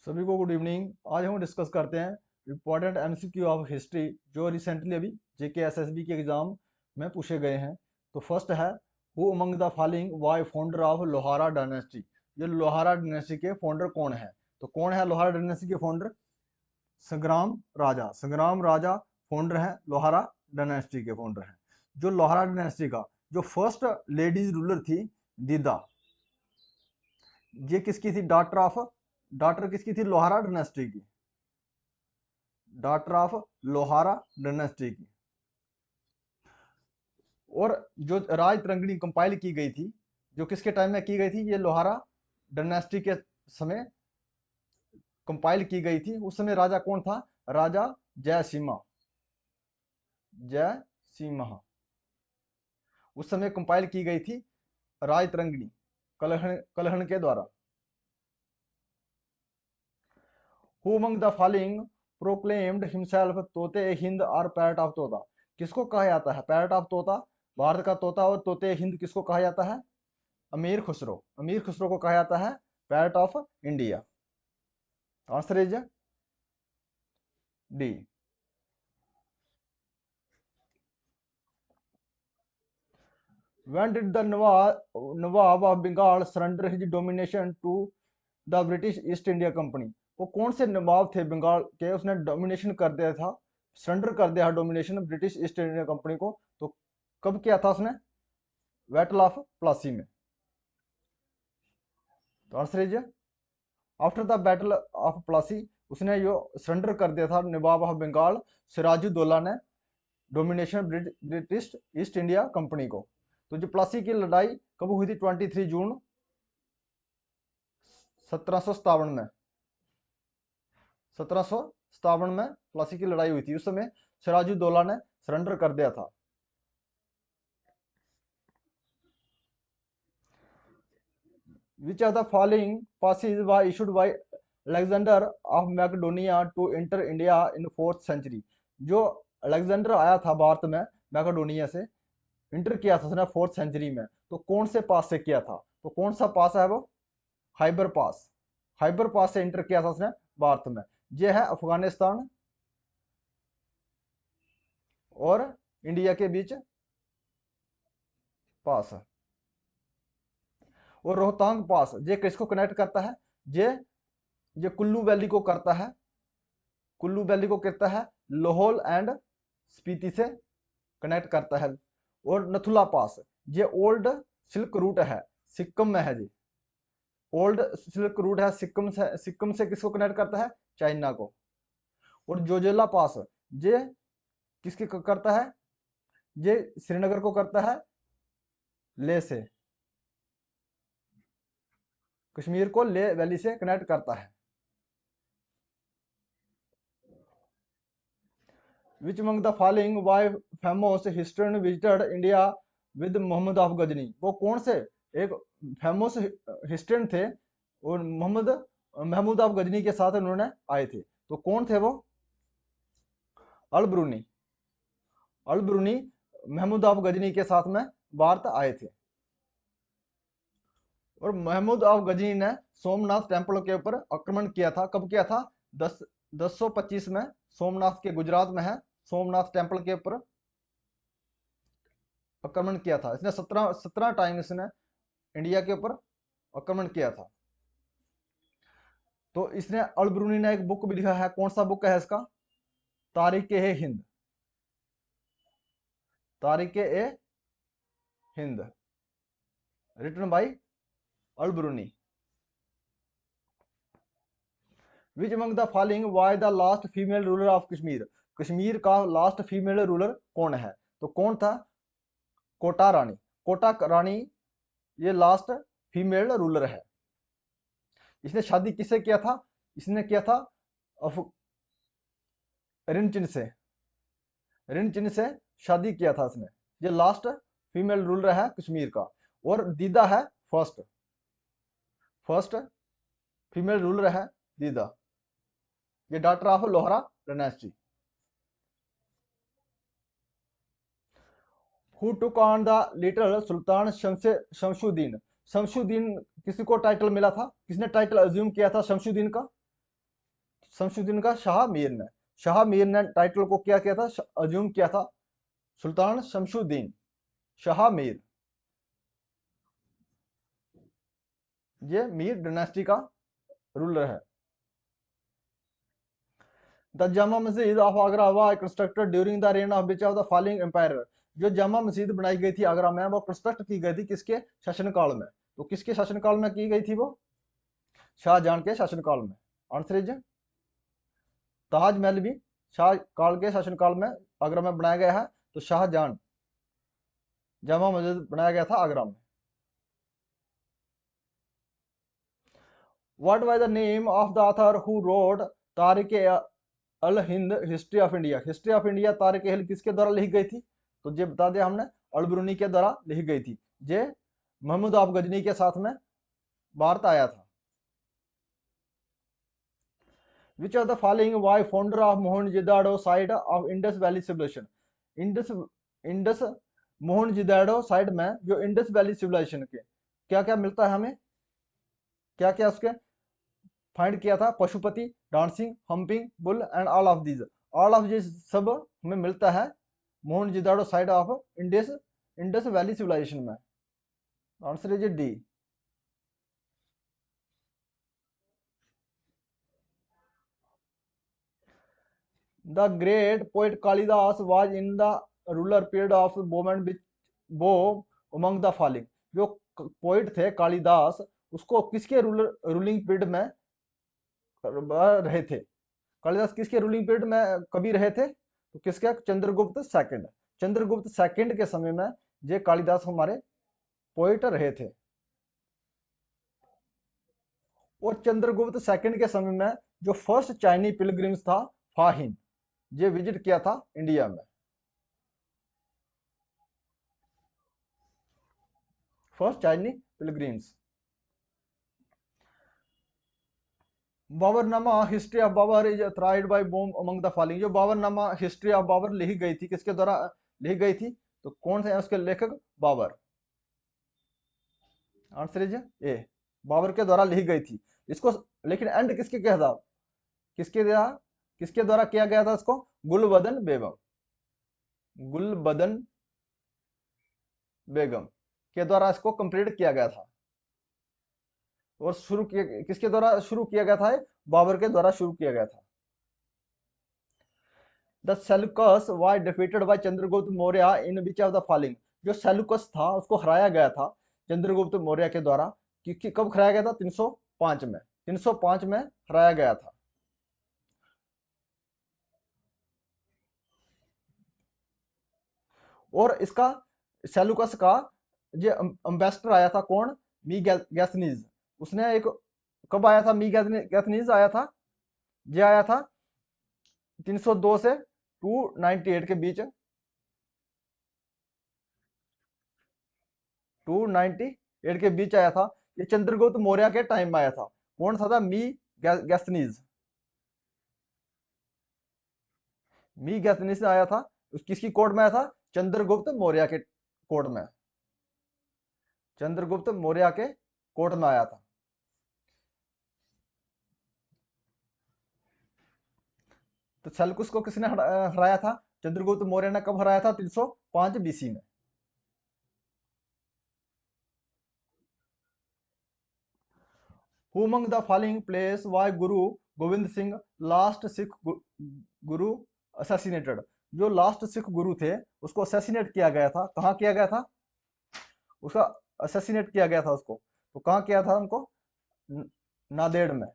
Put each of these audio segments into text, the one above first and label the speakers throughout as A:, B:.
A: सभी को good evening. आज हम डिस्कस करते हैं इम्पोर्टेंट एमसीक्यू ऑफ हिस्ट्री जो रिसेंटली अभी जेके एसएसबी के एग्जाम में पूछे गए हैं। तो फर्स्ट है, who among the following Y founder of Lohara dynasty. ये लोहारा डायनेस्टी के फाउंडर कौन है? तो कौन है लोहारा डायनेस्टी के फाउंडर? संग्राम राजा फाउंडर है, लोहारा डायनेस्टी के फाउंडर हैं। जो लोहारा डायनेस्टी का जो फर्स्ट लेडीज रूलर थी, दीदा, ये किसकी थी? डॉटर किसकी थी? लोहारा डायनेस्टी की, डॉटर ऑफ लोहारा डायनेस्टी की। और जो राज तरंगिणी कंपाइल की गई थी, जो किसके टाइम में की गई थी? ये लोहारा डायनेस्टी के समय कंपाइल की गई थी। उस समय राजा कौन था? राजा जय सिम्हा उस समय कंपाइल की गई थी राज तरंगिणी कलहण के द्वारा। Who among the following proclaimed himself तोते हिंद और पैरट ऑफ तोता। किसको कहा जाता है पैरट ऑफ तोता? भारत का तोता और तोते हिंद किसको कहा जाता है? अमीर खुसरो को कहा जाता है parrot of India. Answer is D. When did the Nawab of Bengal surrender his domination to the British East India Company? वो कौन से नवाब थे बंगाल के, उसने डोमिनेशन कर दिया था, सरेंडर कर दिया domination British east India company को? तो कब किया था उसने? बैटल ऑफ प्लासी में। तो answer is after the battle of Plassey उसने जो सरेंडर कर दिया था नवाब ऑफ बंगाल सिराजुद्दौला ने domination British east India company को। तो जो प्लासी की लड़ाई कब हुई थी? 23 जून 1757 में। 1757 में प्लासी की लड़ाई हुई थी। उस समय सिराजुद्दौला ने सरेंडर कर दिया था। Which of the following passes was issued by Alexander of Macedonia to enter India in 4th century? जो अलेक्जेंडर आया था भारत में मैकेडोनिया से, इंटर किया था उसने 4th सेंचुरी में। तो कौन से पास से किया था? तो कौन सा पास है वो? हाइबर पास से इंटर किया था उसने भारत में। ये है अफगानिस्तान और इंडिया के बीच पास। और रोहतांग पास ये किसको कनेक्ट करता है? ये कुल्लू वैली को करता है। कुल्लू वैली को कहता है लाहौल एंड स्पीति से कनेक्ट करता है। और नथुला पास ये ओल्ड सिल्क रूट है, सिक्किम में है। जी ओल्ड सिल्क रूट है सिक्किम से किसको कनेक्ट करता है? चाइना को। और जोजिला पास ये किसके करता है? ये श्रीनगर को करता है ले से, कश्मीर को ले वैली से कनेक्ट करता है। Which among the following why famous historian visited India with Mohammad of Ghazni? वो कौन से एक फेमस हिस्ट्रियन थे और महमूद ऑफ गजनी के साथ उन्होंने आए थे? तो कौन थे वो? अल ब्रूनी महमूद ऑफ गजनी के साथ में भारत आए थे। और महमूद ऑफ गजनी ने सोमनाथ टेम्पल के ऊपर आक्रमण किया था। कब किया था? 1025 में। सोमनाथ के गुजरात में है, सोमनाथ टेम्पल के ऊपर आक्रमण किया था इसने। 17 टाइम इसने इंडिया के ऊपर आक्रमण किया था। तो इसने अलब्रूनी ने एक बुक भी लिखा है। कौन सा बुक है इसका? Tarikh e Hind. Tarikh e Hind written by Alberuni. Which among the following why the last female ruler of Kashmir? Kashmir का लास्ट फीमेल रूलर कौन है? तो कौन था? कोटा रानी ये लास्ट फीमेल रूलर है। इसने शादी किससे किया था? इसने किया था रिनचिन से शादी किया था इसने। ये लास्ट फीमेल रूलर है कश्मीर का। और दीदा है फर्स्ट फीमेल रूलर है दीदा। ये daughter of Lohara dynasty. Who took on the title Sultan Shamsuddin? Shamsuddin किसी को टाइटल मिला था? किसने टाइटल अज्यूम किया था शमशुद्दीन का? शमशुद्दीन का शाह मीर ने टाइटल को क्या किया था, अज्यूम किया था, सुल्तान शमशुद्दीन शाह मीर, ये मीर डायनेस्टी का रूलर है। The Jama Masjid of Agra was constructed during the reign of which of the following empire. जो जामा मस्जिद बनाई गई थी आगरा में, वो कंस्ट्रक्ट की गई थी किसके शासनकाल में? तो किसके शासनकाल में की गई थी वो? शाहजहां के शासनकाल में। आंसर इज ताजमहल भी शाहकाल के शासनकाल में आगरा में बनाया गया है, तो शाहजहां जामा मस्जिद बनाया गया था आगरा में। What was the name of the author who wrote Tarikh al Hind history of India? History of India Tarikh Hind किसके द्वारा लिखी गई थी? तो ये बता दिया हमने, अलबरूनी के द्वारा लिखी गई थी। ये महमूद ऑफ गजनी के साथ में भारत आया था। Which of the following was founder of Mohenjo-daro site of Indus Valley Civilization? Indus Mohenjodaro side में जो इंडस वैली सिविलाइजेशन के क्या क्या मिलता है हमें, क्या क्या उसके फाइंड किया था? Pashupati, dancing, humping bull and all of this सब हमें मिलता है Mohenjodaro side of Indus valley civilization में। Answer is D. The great poet Kalidas was in the ruler period of movement which bow among the falling। जो poet थे कालिदास, उसको किसके ruling period में रहे थे? कालिदास किसके रूलिंग पीरियड में कभी रहे थे? तो किसके? चंद्रगुप्त सेकंड। चंद्रगुप्त सेकंड के समय में ये कालिदास हमारे पोइट रहे थे। और चंद्रगुप्त सेकंड के समय में जो फर्स्ट चाइनी पिलग्रिम्स था फाहिन, ये विजिट किया था इंडिया में। First Chinese pilgrims. Baburnama history of Babur is authored by whom among the following. जो बाबरनामा हिस्ट्री ऑफ बाबर लिखी गई थी, किसके द्वारा लिखी गई थी? तो कौन थे उसके लेखक? Babur. Answer is A, Babur के द्वारा लिखी गई थी इसको। लेकिन एंड किसके किया था? किसके द्वारा किया गया था इसको? गुलबदन बेगम, गुलबदन बेगम के द्वारा इसको कंप्लीट किया गया था। और शुरू किया किसके द्वारा शुरू किया गया था? बाबर के द्वारा शुरू किया गया था। The Seleucus was defeated by Chandragupta Maurya in which of the following. जो सेल्यूकस था उसको हराया गया था चंद्रगुप्त मौर्य के द्वारा, क्योंकि कब हराया गया था? 305 में। 305 में हराया गया था। और इसका सेल्यूकस का जो एम्बेसडर आया था कौन? मी गैथनीज। उसने एक कब आया था? मी गैथनीज आया था। ये आया था 302 से 298 के बीच, 298 के बीच आया था। ये चंद्रगुप्त मौर्य के टाइम में आया था। कौन सा था? मी गैथनीज। मी गैथनीज आया था। किसकी कोर्ट में आया था? चंद्रगुप्त मौर्य के कोर्ट में। चंद्रगुप्त मौर्य के कोर्ट में आया था। तो सेल्यूकस को किसने हराया था? चंद्रगुप्त मौर्य ने। कब हराया था? 305 बीसी में। Who among the following place was Guru Govind Singh last Sikh Guru assassinated? जो लास्ट सिख गुरु थे उसको असैसिनेट किया गया था। कहाँ किया गया था? उसका असैसिनेट किया गया था उसको। तो कहाँ किया था उनको? नांदेड़ में।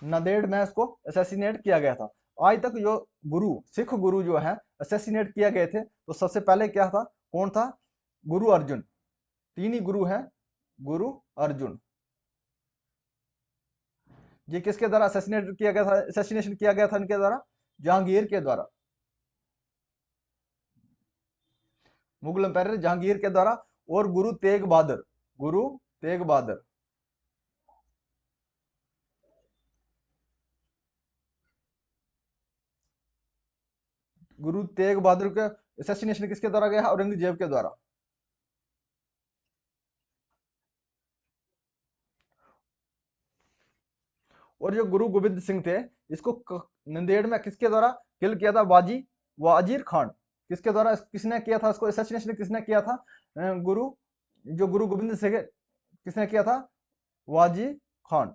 A: नांदेड़ में उसको असैसिनेट किया गया था। आज तक जो गुरु सिख गुरु जो है असैसिनेट किया गए थे, तो सबसे पहले क्या था? कौन था? गुरु अर्जुन। 3 ही गुरु हैं। गुरु अर्जुन। ये किसके द्वारा असैसिनेट किया गया था? असैसिनेशन किया गया था इनके द्वारा? जहांगीर के द्वारा। मुगल एम्पायर जहांगीर के द्वारा। और गुरु तेग बहादुर, गुरु तेग बहादुर। गुरु तेग बहादुर के असैसिनेशन किसके द्वारा गया? औरंगजेब के द्वारा। और जो गुरु गोविंद सिंह थे, इसको नंदेड़ में किसके द्वारा किल किया था? वाजिर खान। किसके द्वारा किसने किया था इसको असैसिनेशन किसने किया था? गुरु जो गुरु गोविंद सिंह किसने किया था? वाजी Khan.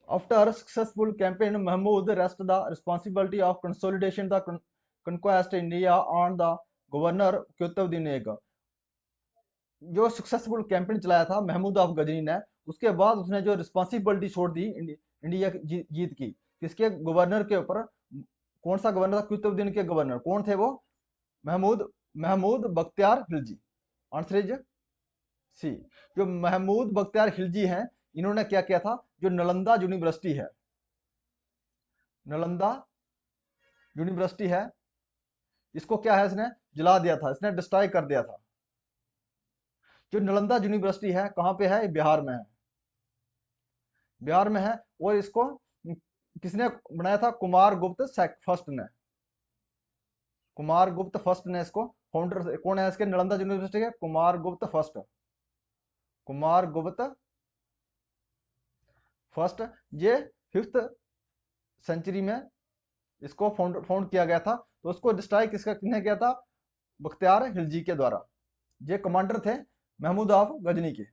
A: After a successful campaign, Mahmud rested the responsibility of consolidation the conquest India on the governor Qutubuddin Aibak. जो सक्सेसफुल कैंपेन चलाया था महमूद ऑफ गजनी ने, उसके बाद उसने जो रिस्पॉन्सिबिलिटी छोड़ दी इंडिया की जीत की, किसके? गवर्नर के ऊपर। कौन सा गवर्नर था? कुतुबुद्दीन के गवर्नर। कौन थे वो? Mahmud Mahmud Bakhtiyar Khilji. Answer is C. जो महमूद बख्तियार खिलजी हैं, इन्होंने क्या किया था? जो नालंदा यूनिवर्सिटी है, नालंदा यूनिवर्सिटी है, इसको क्या है? इसने जला दिया था, इसने डिस्ट्रॉय कर दिया था। जो नालंदा यूनिवर्सिटी है कहाँ पे है? बिहार में है, बिहार में है। और इसको किसने बनाया था? कुमार गुप्त फर्स्ट ने। कुमार गुप्त फर्स्ट ने इसको फाउंडर कौन है इसके? नालंदा यूनिवर्सिटी के कुमार गुप्त फर्स्ट। कुमार गुप्त फर्स्ट। ये 5th सेंचुरी में इसको फाउंड किया गया था। तो उसको डिस्ट्रॉय किसने किया था? बख्तियार खिलजी के द्वारा। ये कमांडर थे महमूद ऑफ गजनी के।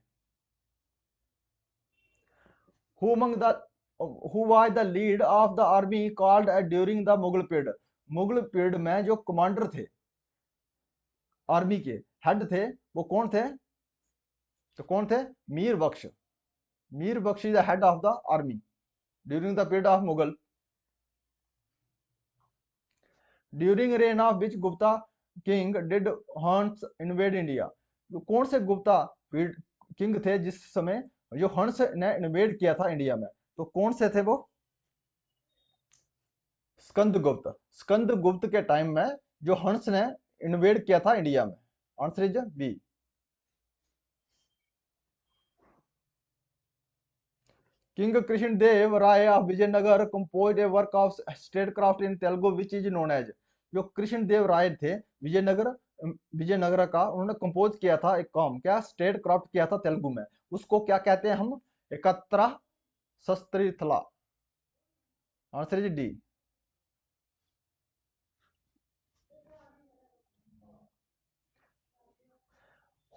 A: Who among the who was the lead of the army called during the Mughal period? Mughal period में जो कमांडर थे, आर्मी के हेड थे, वो कौन थे? तो कौन थे? Mir Bakhsh. Mir Bakhsh is the head of the army during the period of Mughal. During reign of which Gupta king did Huns invade India? कौन से गुप्ता किंग थे जिस समय जो हंस ने इन्वेड किया था इंडिया में? तो कौन से थे वो? स्कंदगुप्त। स्कंदगुप्त के टाइम में जो हंस ने इन्वेड किया था इंडिया में। Answer is B. King Krishna Deva Raya of Vijayanagar composed a work of statecraft in Telugu which is known as? जो कृष्ण देव राय थे विजयनगर का, उन्होंने कंपोज किया था एक काम, क्या? स्टेट क्राफ्ट किया था तेलुगु में। उसको क्या कहते हैं हम? एकत्र शस्त्रिथला। Answer is D.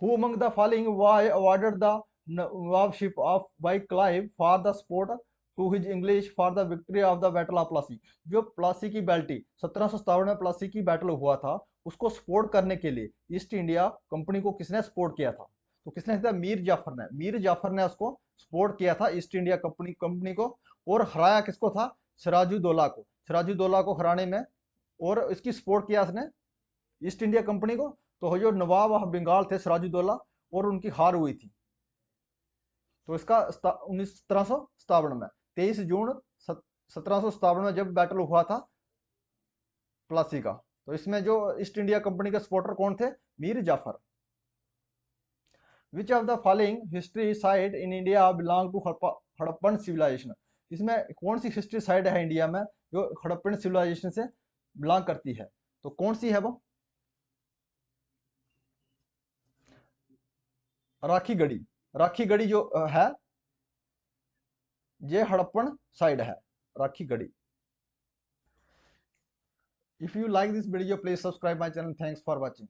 A: Who among the following was awarded the Nawabship of by Clive for the support to his English for the victory of the Battle of Plassey? जो प्लासी की बैटल 1757 में प्लासी की बैटल हुआ था, उसको सपोर्ट करने के लिए ईस्ट इंडिया कंपनी को किसने सपोर्ट किया था? तो किसने किया? मीर जाफर ने। मीर जाफर ने उसको सपोर्ट किया था ईस्ट इंडिया कंपनी को। और हराया किसको था? सिराजुद्दौला को। सिराजुद्दौला को हराने में और इसकी सपोर्ट किया उसने ईस्ट इंडिया कंपनी को। तो जो नवाब ऑफ बंगाल थे सिराजुद्दौला, और उनकी हार हुई थी। तो इसका 1757 में 23 जून 1757 में जब बैटल हुआ था प्लासी का, तो इसमें जो ईस्ट इंडिया कंपनी के सपोर्टर कौन थे? Mir Jafar. Which of the following history site in India belong to Harappan civilisation? इसमें कौन सी हिस्ट्री साइट है इंडिया में जो हड़प्पन सिविलाइजेशन से बिलोंग करती है? तो कौन सी है वो? राखी गढ़ी। राखी गढ़ी जो है, ये हड़प्पन साइड है, Rakhigarhi. If you like this video please subscribe my channel. Thanks for watching.